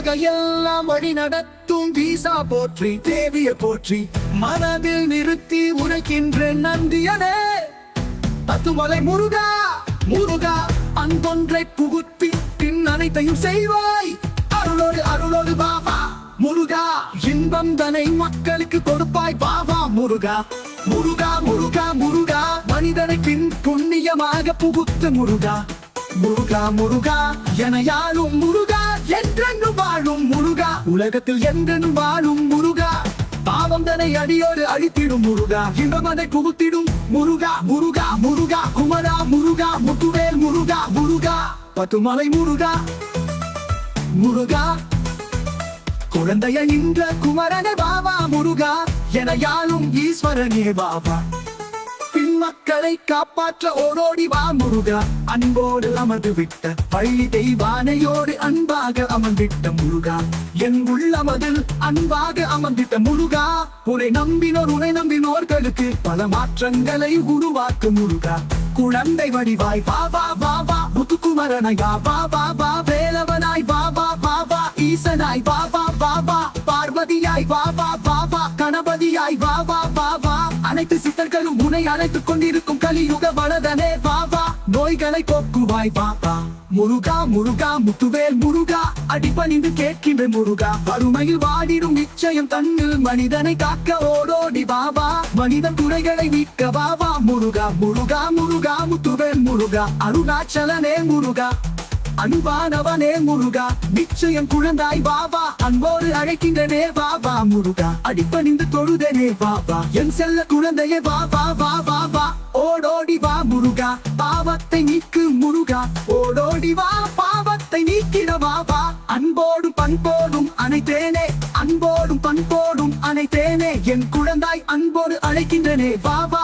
உலகையெல்லாம் வழி நடத்தும் வீசா போற்றி தேவிய போற்றி மனதில் நிறுத்தி உரைக்கின்ற நந்தியனே பத்துமலை முருகா முருகா அன்பொன்றை புகுத்தி பின் அனைத்தையும் செய்வாய் அருளோடு அருளோடு பாபா முருகா இன்பம் தனை மக்களுக்கு கொடுப்பாய் பாபா முருகா முருகா முருகா முருகா மனிதனை பின் புண்ணியமாக புகுத்து முருகா முருகா முருகா என யாழும் முருகா என்றென்றும் வாழும் முருகா உலகத்தில் என்றென்றும் வாழும் முருகா பாவம் தனை அடியோடு அழித்திடும் முருகா இன்பமதை புகுத்திடும் முருகா முருகா முருகா குமரா முருகா முத்துவேல் முருகா முருகா பத்துமலை முருகா முருகா குழந்தைய இன்ற குமரனே பாபா முருகா என யாழும் ஈஸ்வரனே பாபா மக்களை காப்பாற்ற ஓடோடி வா முருகா அன்போடு அமர்ந்து விட்ட பள்ளி தெய்வானையோடு அன்பாக அமர்ந்திட்ட முருகா என் உள்ளமதில் அன்பாக அமர்ந்திட்ட முருகா உன்னை நம்பினோர்களுக்கு பல மாற்றங்களை உருவாக்கும் முருகா குழந்தை வடிவாய் பாபா பாபா முத்துக்குமரனாய் பாபா பாபா வேலவனாய் பாபா பாபா ஈசனாய் பாபா பாபா பார்வதியாய் பாபா பாபா கணபதியாய் பாபா பாபா அனைத்து சித்தர்களும் உன்னை அழைத்துக் கொண்டிருக்கும் கலியுக வளதனே பாபா நோய்களை போக்குவாய் பாபா முருகா முருகா முத்துவேல் முருகா அடிபணிந்து கேட்கின்ற முருகா வறுமையில் வாடிடும் நிச்சயம் தன்னில் மனிதனை காக்க ஓடோடி பாபா மனிதன் குறைகளை நீக்க பாபா முருகா முருகா முருகா முத்துவேல் முருகா அருணாச்சலனே முருகா அன்பானவனே முருகா நிச்சயம் குழந்தாய் பாபா அன்போடு அழைக்கின்றனே பாபா முருகா அடிப்பணிந்து தொழுதனே பாபா என் செல்ல குழந்தையே பாபா பாபா பா ஓடோடி வா முருகா பாவத்தை நீக்கு முருகா ஓடோடி வா பாவத்தை நீக்கிட பாபா அன்போடும் பண்போடும் அனைத்தேனே அன்போடும் பண்போடும் அனைத்தேனே என் குழந்தாய் அன்போடு அழைக்கின்றனே பாபா